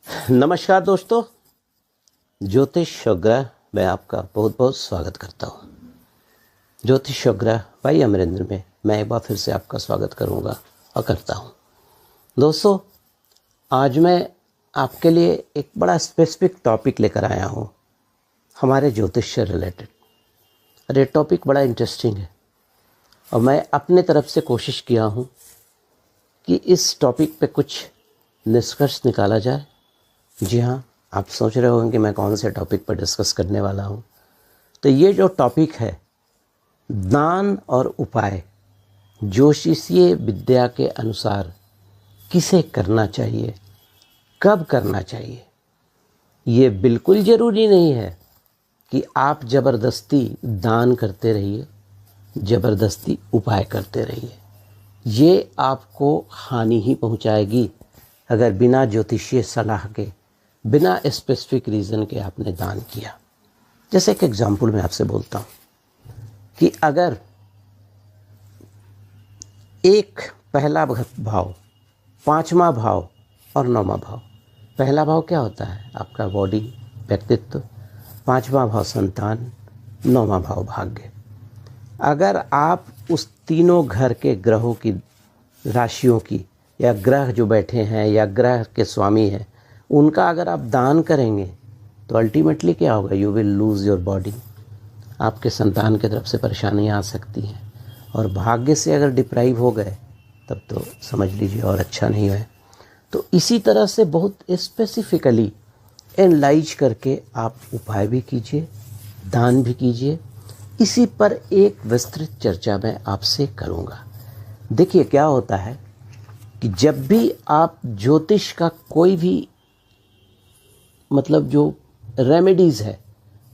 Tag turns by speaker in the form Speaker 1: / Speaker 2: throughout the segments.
Speaker 1: नमस्कार दोस्तों, ज्योतिष और ग्रह में आपका बहुत बहुत स्वागत करता हूँ। ज्योतिष और ग्रह भाई अमरेंद्र में मैं एक बार फिर से आपका स्वागत करूँगा और करता हूँ। दोस्तों, आज मैं आपके लिए एक बड़ा स्पेसिफिक टॉपिक लेकर आया हूँ हमारे ज्योतिष से रिलेटेड। और ये टॉपिक बड़ा इंटरेस्टिंग है और मैं अपने तरफ से कोशिश किया हूँ कि इस टॉपिक पे कुछ निष्कर्ष निकाला जाए। जी हाँ, आप सोच रहे होंगे कि मैं कौन से टॉपिक पर डिस्कस करने वाला हूँ। तो ये जो टॉपिक है, दान और उपाय ज्योतिषीय विद्या के अनुसार किसे करना चाहिए, कब करना चाहिए। ये बिल्कुल ज़रूरी नहीं है कि आप ज़बरदस्ती दान करते रहिए, ज़बरदस्ती उपाय करते रहिए। ये आपको हानि ही पहुँचाएगी अगर बिना ज्योतिषीय सलाह के, बिना स्पेसिफिक रीज़न के आपने दान किया। जैसे एक एग्जाम्पल मैं आपसे बोलता हूँ कि अगर एक पहला भाव, पांचवा भाव और नौवां भाव, पहला भाव क्या होता है? आपका बॉडी, व्यक्तित्व। पांचवा भाव संतान, नौवां भाव भाग्य। अगर आप उस तीनों घर के ग्रहों की, राशियों की, या ग्रह जो बैठे हैं या ग्रह के स्वामी हैं, उनका अगर आप दान करेंगे तो अल्टीमेटली क्या होगा? You will lose your body. आपके संतान की तरफ से परेशानियां आ सकती हैं, और भाग्य से अगर डिप्राइव हो गए तब तो समझ लीजिए और अच्छा नहीं है। तो इसी तरह से बहुत स्पेसिफिकली एनालाइज करके आप उपाय भी कीजिए, दान भी कीजिए। इसी पर एक विस्तृत चर्चा मैं आपसे करूँगा। देखिए क्या होता है कि जब भी आप ज्योतिष का कोई भी जो रेमेडीज़ है,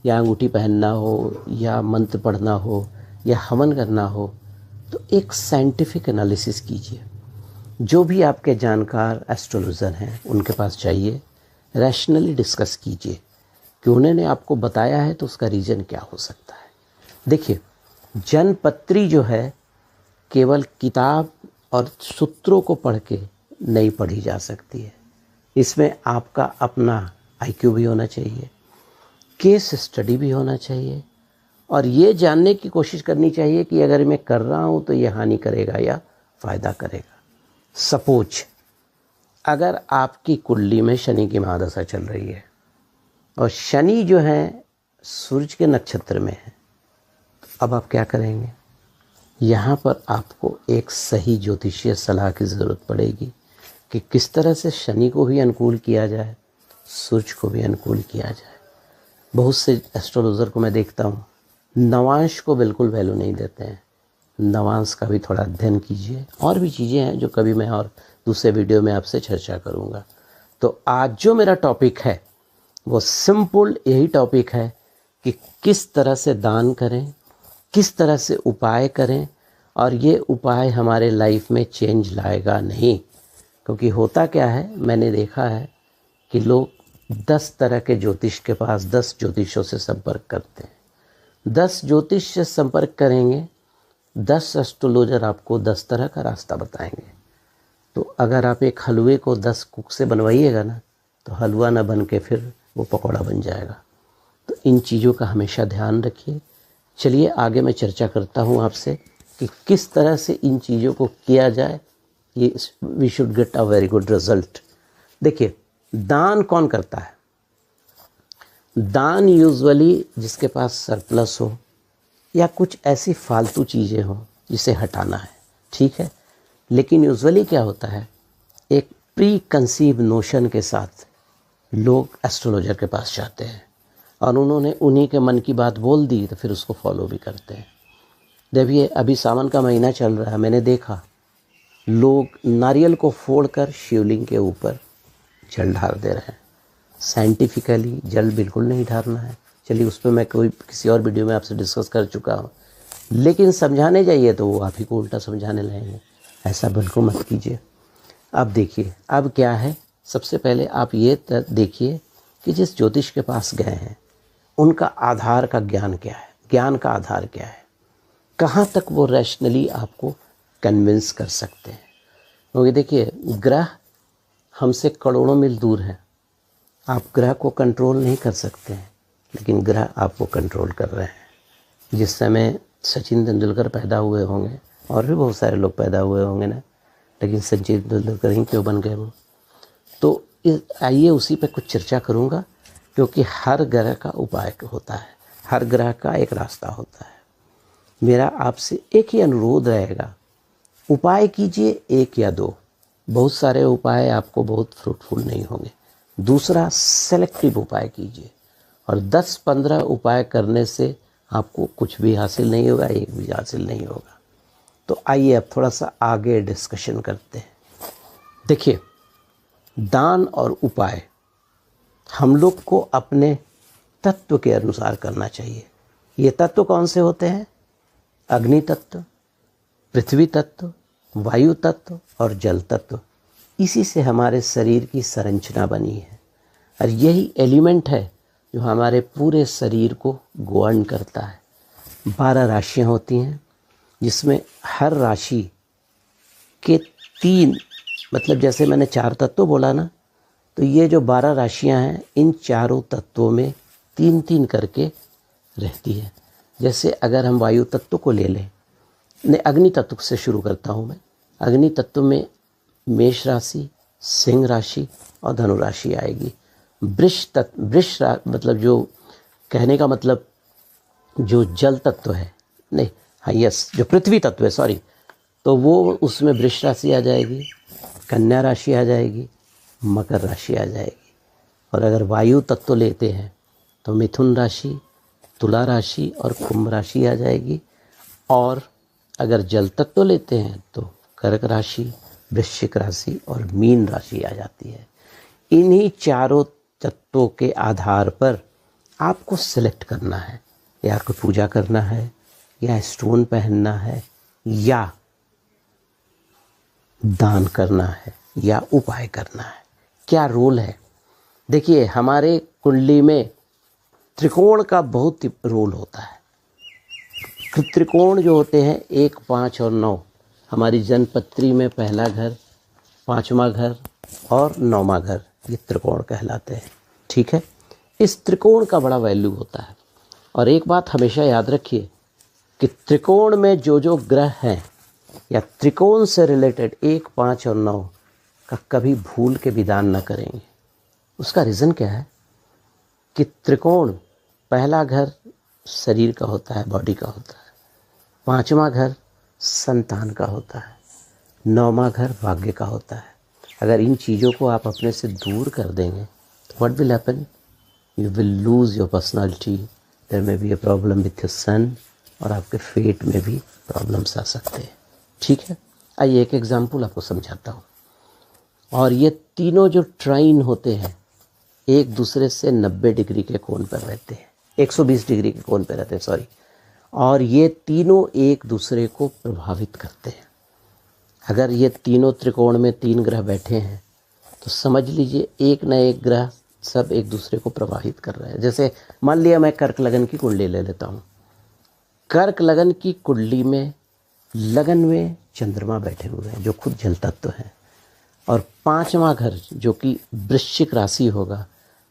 Speaker 1: या अंगूठी पहनना हो, या मंत्र पढ़ना हो, या हवन करना हो, तो एक साइंटिफिक एनालिसिस कीजिए। जो भी आपके जानकार एस्ट्रोलॉजर हैं उनके पास जाइए, रैशनली डिस्कस कीजिए कि उन्होंने आपको बताया है तो उसका रीज़न क्या हो सकता है। देखिए, जनपत्री जो है केवल किताब और सूत्रों को पढ़ के नहीं पढ़ी जा सकती है। इसमें आपका अपना आईक्यू भी होना चाहिए, केस स्टडी भी होना चाहिए, और ये जानने की कोशिश करनी चाहिए कि अगर मैं कर रहा हूँ तो ये हानि करेगा या फ़ायदा करेगा। सपोज अगर आपकी कुंडली में शनि की महादशा चल रही है और शनि जो है सूर्य के नक्षत्र में है, तो अब आप क्या करेंगे? यहाँ पर आपको एक सही ज्योतिषीय सलाह की ज़रूरत पड़ेगी कि किस तरह से शनि को भी अनुकूल किया जाए, सूर्य को भी अनुकूल किया जाए। बहुत से एस्ट्रोलॉजर को मैं देखता हूँ, नवांश को बिल्कुल वैल्यू नहीं देते हैं। नवांश का भी थोड़ा अध्ययन कीजिए। और भी चीज़ें हैं जो कभी मैं और दूसरे वीडियो में आपसे चर्चा करूँगा। तो आज जो मेरा टॉपिक है वो सिंपल यही टॉपिक है कि किस तरह से दान करें, किस तरह से उपाय करें, और ये उपाय हमारे लाइफ में चेंज लाएगा नहीं। क्योंकि होता क्या है, मैंने देखा है कि लोग 10 तरह के ज्योतिष के पास 10 ज्योतिषों से संपर्क करते हैं। 10 ज्योतिष से संपर्क करेंगे, 10 एस्ट्रोलॉजर आपको 10 तरह का रास्ता बताएंगे। तो अगर आप एक हलवे को 10 कुक से बनवाइएगा ना, तो हलवा ना बन के फिर वो पकौड़ा बन जाएगा। तो इन चीज़ों का हमेशा ध्यान रखिए। चलिए आगे मैं चर्चा करता हूँ आपसे कि किस तरह से इन चीज़ों को किया जाए, ये we should get a very good result. देखिए, दान कौन करता है? दान यूजुअली जिसके पास सरप्लस हो या कुछ ऐसी फालतू चीज़ें हो जिसे हटाना है, ठीक है। लेकिन यूजुअली क्या होता है, एक प्री कंसीव नोशन के साथ लोग एस्ट्रोलॉजर के पास जाते हैं और उन्होंने उन्हीं के मन की बात बोल दी तो फिर उसको फॉलो भी करते हैं। देखिए, अभी सावन का महीना चल रहा है, मैंने देखा लोग नारियल को फोड़कर शिवलिंग के ऊपर जल ढाल दे रहे हैं। साइंटिफिकली जल बिल्कुल नहीं ढालना है। चलिए, उस पर मैं किसी और वीडियो में आपसे डिस्कस कर चुका हूँ। लेकिन समझाने जाइए तो वो आप ही को उल्टा समझाने लगेंगे। ऐसा बिल्कुल मत कीजिए। अब देखिए, अब क्या है, सबसे पहले आप ये देखिए कि जिस ज्योतिष के पास गए हैं उनका आधार का ज्ञान क्या है, ज्ञान का आधार क्या है, कहाँ तक वो रैशनली आपको कन्विंस कर सकते हैं। क्योंकि देखिए, ग्रह हमसे करोड़ों मील दूर हैं आप ग्रह को कंट्रोल नहीं कर सकते हैं, लेकिन ग्रह आपको कंट्रोल कर रहे हैं। जिस समय सचिन तेंदुलकर पैदा हुए होंगे, और भी बहुत सारे लोग पैदा हुए होंगे ना, लेकिन सचिन तेंदुलकर ही क्यों बन गए वो। तो आइए उसी पे कुछ चर्चा करूँगा, क्योंकि हर ग्रह का उपाय होता है, हर ग्रह का एक रास्ता होता है। मेरा आपसे एक ही अनुरोध रहेगा, उपाय कीजिए एक या दो, बहुत सारे उपाय आपको बहुत फ्रूटफुल नहीं होंगे। दूसरा, सेलेक्टिव उपाय कीजिए, और 10-15 उपाय करने से आपको कुछ भी हासिल नहीं होगा, एक भी हासिल नहीं होगा। तो आइए अब थोड़ा सा आगे डिस्कशन करते हैं। देखिए, दान और उपाय हम लोग को अपने तत्व के अनुसार करना चाहिए। ये तत्व कौन से होते हैं? अग्नि तत्व, पृथ्वी तत्व, वायु तत्व और जल तत्व। इसी से हमारे शरीर की संरचना बनी है, और यही एलिमेंट है जो हमारे पूरे शरीर को गवर्न करता है। 12 राशियाँ होती हैं, जिसमें हर राशि के 3, मतलब जैसे मैंने 4 तत्व बोला ना, तो ये जो 12 राशियाँ हैं, इन चारों तत्वों में 3-3 करके रहती है। जैसे अगर हम वायु तत्व को ले लें, अग्नि तत्व से शुरू करता हूँ मैं। अग्नि तत्व में मेष राशि, सिंह राशि और धनु राशि आएगी। मतलब जो कहने का मतलब जो जल तत्व है, नहीं हाँ यस, जो पृथ्वी तत्व है, सॉरी, तो वो उसमें वृष राशि आ जाएगी, कन्या राशि आ जाएगी, मकर राशि आ जाएगी। और अगर वायु तत्व लेते हैं तो मिथुन राशि, तुला राशि और कुंभ राशि आ जाएगी। और अगर जल तत्व लेते हैं तो कर्क राशि, वृश्चिक राशि और मीन राशि आ जाती है। इन्हीं चारों तत्वों के आधार पर आपको सिलेक्ट करना है, या कोई पूजा करना है, या स्टोन पहनना है, या दान करना है, या उपाय करना है। क्या रोल है? देखिए, हमारे कुंडली में त्रिकोण का बहुत रोल होता है। त्रिकोण जो होते हैं 1, 5 और 9, हमारी जन्मपत्री में पहला घर, 5वां घर और 9वां घर, ये त्रिकोण कहलाते हैं। ठीक है, इस त्रिकोण का बड़ा वैल्यू होता है। और एक बात हमेशा याद रखिए कि त्रिकोण में जो जो ग्रह हैं, या त्रिकोण से रिलेटेड 1, 5 और 9 का कभी भूल के विदान न करेंगे। उसका रीज़न क्या है कि त्रिकोण, पहला घर शरीर का होता है, बॉडी का होता है, 5वां घर संतान का होता है, 9वां घर भाग्य का होता है। अगर इन चीज़ों को आप अपने से दूर कर देंगे तो what will happen? You will lose your personality, there may be a problem with your son, और आपके फेट में भी प्रॉब्लम्स आ सकते हैं। ठीक है, आइए एक एग्जाम्पल आपको समझाता हूँ। और ये तीनों जो ट्राइन होते हैं, एक दूसरे से 90 डिग्री के कोण पर रहते हैं, 120 डिग्री के कोण पर रहते हैं, सॉरी। और ये तीनों एक दूसरे को प्रभावित करते हैं। अगर ये तीनों त्रिकोण में 3 ग्रह बैठे हैं तो समझ लीजिए एक न एक ग्रह सब एक दूसरे को प्रभावित कर रहे हैं। जैसे मान लिया मैं कर्क लगन की कुंडली ले लेता हूँ। कर्क लगन की कुंडली में लगन में चंद्रमा बैठे हुए हैं, जो खुद जल तत्व हैं। और 5वां घर जो कि वृश्चिक राशि होगा,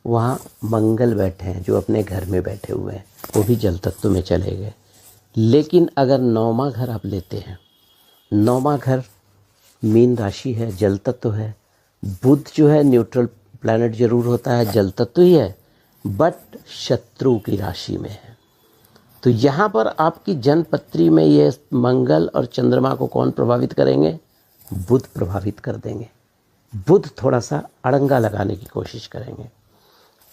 Speaker 1: वहाँ मंगल बैठे हैं, जो अपने घर में बैठे हुए हैं, वो भी जल तत्व में चले गए। लेकिन अगर 9वां घर आप लेते हैं, 9वां घर मीन राशि है, जल तत्व है। बुध जो है न्यूट्रल प्लैनेट जरूर होता है, जल तत्व ही है, बट शत्रु की राशि में है। तो यहाँ पर आपकी जन्मपत्री में ये मंगल और चंद्रमा को कौन प्रभावित करेंगे? बुध प्रभावित कर देंगे। बुध थोड़ा सा अड़ंगा लगाने की कोशिश करेंगे।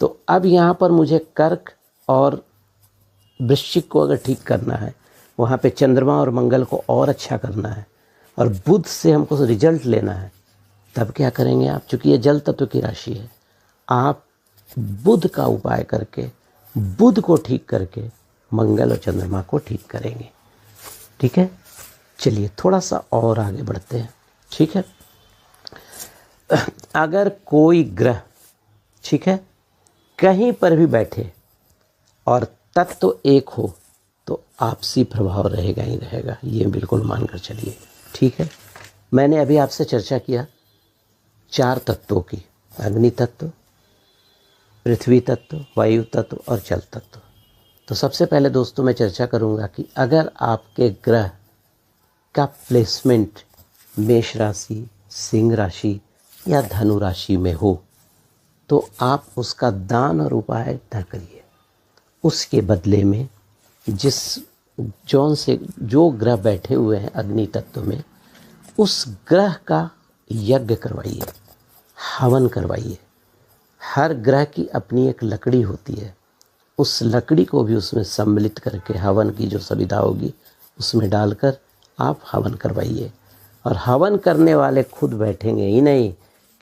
Speaker 1: तो अब यहाँ पर मुझे कर्क और वृश्चिक को अगर ठीक करना है, वहाँ पे चंद्रमा और मंगल को और अच्छा करना है, और बुध से हमको रिजल्ट लेना है, तब क्या करेंगे आप? चूँकि ये जल तत्व की राशि है, आप बुध का उपाय करके, बुध को ठीक करके मंगल और चंद्रमा को ठीक करेंगे। ठीक है, चलिए थोड़ा सा और आगे बढ़ते हैं। ठीक है, अगर कोई ग्रह, ठीक है, कहीं पर भी बैठे और तत्व एक हो तो आपसी प्रभाव रहेगा ही रहेगा, ये बिल्कुल मानकर चलिए। ठीक है, मैंने अभी आपसे चर्चा किया 4 तत्वों की, अग्नि तत्व, पृथ्वी तत्व, वायु तत्व और जल तत्व। तो सबसे पहले दोस्तों मैं चर्चा करूंगा कि अगर आपके ग्रह का प्लेसमेंट मेष राशि, सिंह राशि या धनु राशि में हो तो आप उसका दान और उपाय न करिए। उसके बदले में जो ग्रह बैठे हुए हैं अग्नि तत्व में, उस ग्रह का यज्ञ करवाइए, हवन करवाइए। हर ग्रह की अपनी एक लकड़ी होती है, उस लकड़ी को भी उसमें सम्मिलित करके हवन की जो सुविधा होगी उसमें डालकर आप हवन करवाइए। और हवन करने वाले खुद बैठेंगे ही नहीं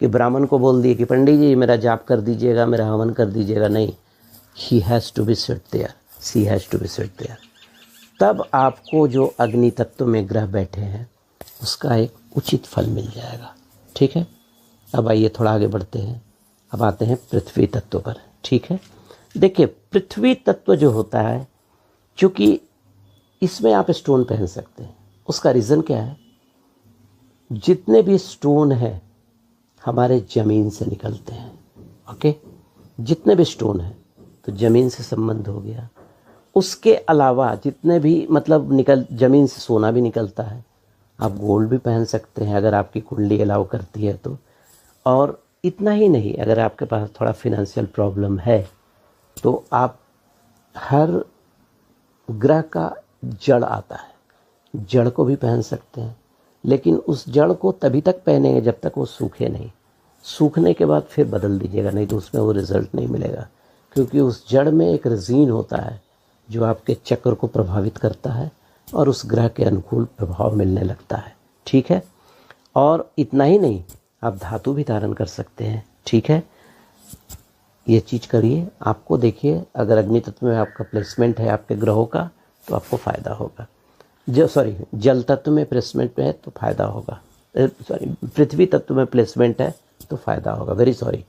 Speaker 1: कि ब्राह्मण को बोल दिए कि पंडित जी मेरा जाप कर दीजिएगा, मेरा हवन कर दीजिएगा। नहीं, he has to be sit there, she has to be sit there. तब आपको जो अग्नि तत्व में ग्रह बैठे हैं उसका एक उचित फल मिल जाएगा। ठीक है, अब आइए थोड़ा आगे बढ़ते हैं। अब आते हैं पृथ्वी तत्व पर। ठीक है, देखिए पृथ्वी तत्व जो होता है, क्योंकि इसमें आप स्टोन पहन सकते हैं। उसका रीज़न क्या है, जितने भी स्टोन हैं हमारे ज़मीन से निकलते हैं। ओके, जितने भी स्टोन हैं तो ज़मीन से संबंध हो गया। उसके अलावा जितने भी ज़मीन से सोना भी निकलता है। आप गोल्ड भी पहन सकते हैं अगर आपकी कुंडली अलाउ करती है तो। और इतना ही नहीं, अगर आपके पास थोड़ा फिनेंशियल प्रॉब्लम है तो आप हर ग्रह का जड़ आता है, जड़ को भी पहन सकते हैं। लेकिन उस जड़ को तभी तक पहनेंगे जब तक वो सूखे नहीं। सूखने के बाद फिर बदल दीजिएगा, नहीं तो उसमें वो रिज़ल्ट नहीं मिलेगा। क्योंकि उस जड़ में एक रेज़िन होता है जो आपके चक्र को प्रभावित करता है और उस ग्रह के अनुकूल प्रभाव मिलने लगता है। ठीक है, और इतना ही नहीं, आप धातु भी धारण कर सकते हैं। ठीक है, ये चीज़ करिए। आपको देखिए, अगर अग्नि तत्व में आपका प्लेसमेंट है आपके ग्रहों का तो आपको फ़ायदा होगा। जल तत्व में प्लेसमेंट है तो फ़ायदा होगा। पृथ्वी तत्व में प्लेसमेंट है तो फ़ायदा होगा। वेरी सॉरी,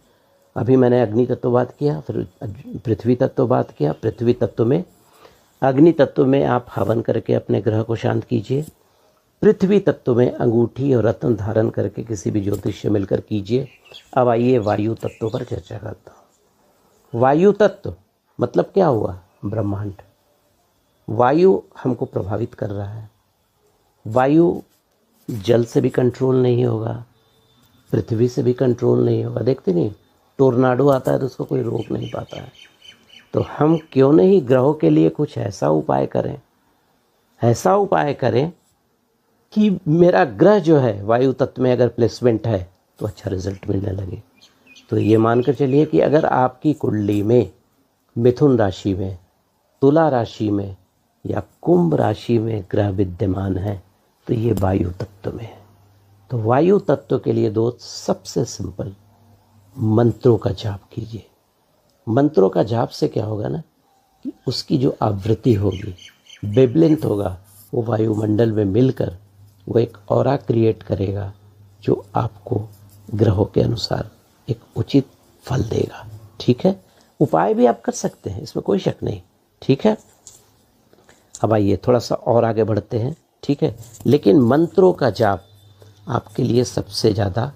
Speaker 1: अभी मैंने अग्नि तत्व बात किया, फिर पृथ्वी तत्व बात किया। पृथ्वी तत्व में, अग्नि तत्व में आप हवन करके अपने ग्रह को शांत कीजिए। पृथ्वी तत्व में अंगूठी और रत्न धारण करके किसी भी ज्योतिष से मिलकर कीजिए। अब आइए वायु तत्व पर चर्चा करता हूँ। वायु तत्व मतलब क्या हुआ, ब्रह्मांड। वायु हमको प्रभावित कर रहा है। वायु जल से भी कंट्रोल नहीं होगा, पृथ्वी से भी कंट्रोल नहीं होगा। देखते नहीं, टोर्नाडो आता है तो उसको कोई रोक नहीं पाता है। तो हम क्यों नहीं ग्रहों के लिए कुछ ऐसा उपाय करें कि मेरा ग्रह जो है वायु तत्व में अगर प्लेसमेंट है तो अच्छा रिजल्ट मिलने लगे। तो ये मानकर चलिए कि अगर आपकी कुंडली में मिथुन राशि में, तुला राशि में या कुंभ राशि में ग्रह विद्यमान है तो ये वायु तत्व में है। तो वायु तत्व के लिए दोस्त सबसे सिंपल मंत्रों का जाप कीजिए। मंत्रों का जाप से क्या होगा ना कि उसकी जो आवृत्ति होगी, वेवलेंथ होगा, वो वायुमंडल में मिलकर वो एक ऑरा क्रिएट करेगा जो आपको ग्रहों के अनुसार एक उचित फल देगा। ठीक है, उपाय भी आप कर सकते हैं, इसमें कोई शक नहीं। ठीक है, अब आइए थोड़ा सा और आगे बढ़ते हैं। ठीक है, लेकिन मंत्रों का जाप आपके लिए सबसे ज़्यादा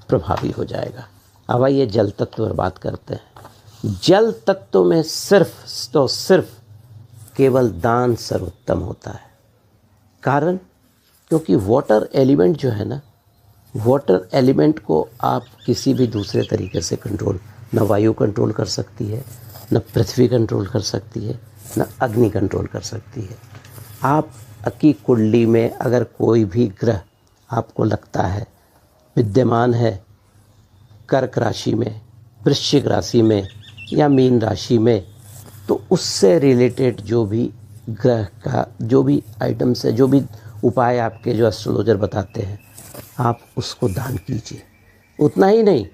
Speaker 1: प्रभावी हो जाएगा। अब आइए जल तत्व पर बात करते हैं। जल तत्व में सिर्फ केवल दान सर्वोत्तम होता है। कारण, क्योंकि वाटर एलिमेंट जो है ना, वाटर एलिमेंट को आप किसी भी दूसरे तरीके से कंट्रोल, न वायु कंट्रोल कर सकती है, न पृथ्वी कंट्रोल कर सकती है, न अग्नि कंट्रोल कर सकती है। आप की कुंडली में अगर कोई भी ग्रह आपको लगता है विद्यमान है कर्क राशि में, वृश्चिक राशि में या मीन राशि में, तो उससे रिलेटेड जो भी ग्रह का जो भी आइटम्स है, जो भी उपाय आपके जो एस्ट्रोलॉजर बताते हैं, आप उसको दान कीजिए। उतना ही नहीं,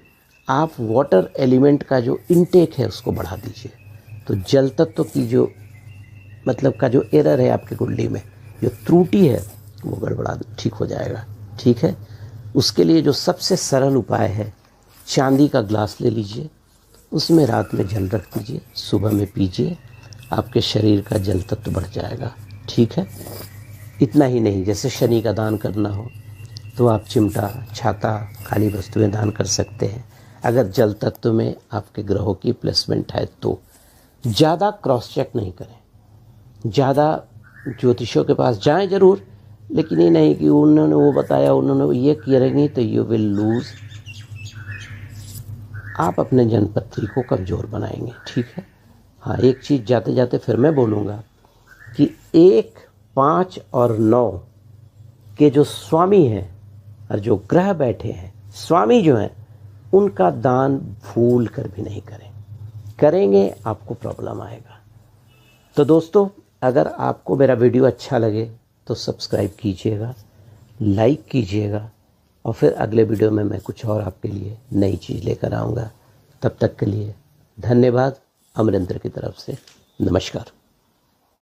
Speaker 1: आप वाटर एलिमेंट का जो इनटेक है उसको बढ़ा दीजिए। तो जल तत्व की जो का जो एरर है आपकी कुंडली में, जो त्रुटि है, वो गड़बड़ा ठीक हो जाएगा। ठीक है, उसके लिए जो सबसे सरल उपाय है, चांदी का ग्लास ले लीजिए, उसमें रात में जल रख दीजिए, सुबह में पीजिए, आपके शरीर का जल तत्व बढ़ जाएगा। ठीक है, इतना ही नहीं, जैसे शनि का दान करना हो तो आप चिमटा, छाता, खाली वस्तुएं दान कर सकते हैं। अगर जल तत्व में आपके ग्रहों की प्लेसमेंट है तो ज़्यादा क्रॉस चेक नहीं करें, ज़्यादा ज्योतिषों के पास जाएं ज़रूर, लेकिन ये नहीं कि उन्होंने वो बताया, उन्होंने ये करेंगे तो यू विल लूज़। आप अपने जन्मपत्री को कमज़ोर बनाएंगे, ठीक है। हाँ, एक चीज़ जाते जाते फिर मैं बोलूँगा कि 1, 5 और 9 के जो स्वामी हैं और जो ग्रह बैठे हैं, स्वामी जो हैं, उनका दान भूल कर भी नहीं करें, करेंगे आपको प्रॉब्लम आएगा। तो दोस्तों, अगर आपको मेरा वीडियो अच्छा लगे तो सब्सक्राइब कीजिएगा, लाइक कीजिएगा, और फिर अगले वीडियो में मैं कुछ और आपके लिए नई चीज़ लेकर आऊँगा। तब तक के लिए धन्यवाद। अमरेंद्र की तरफ से नमस्कार।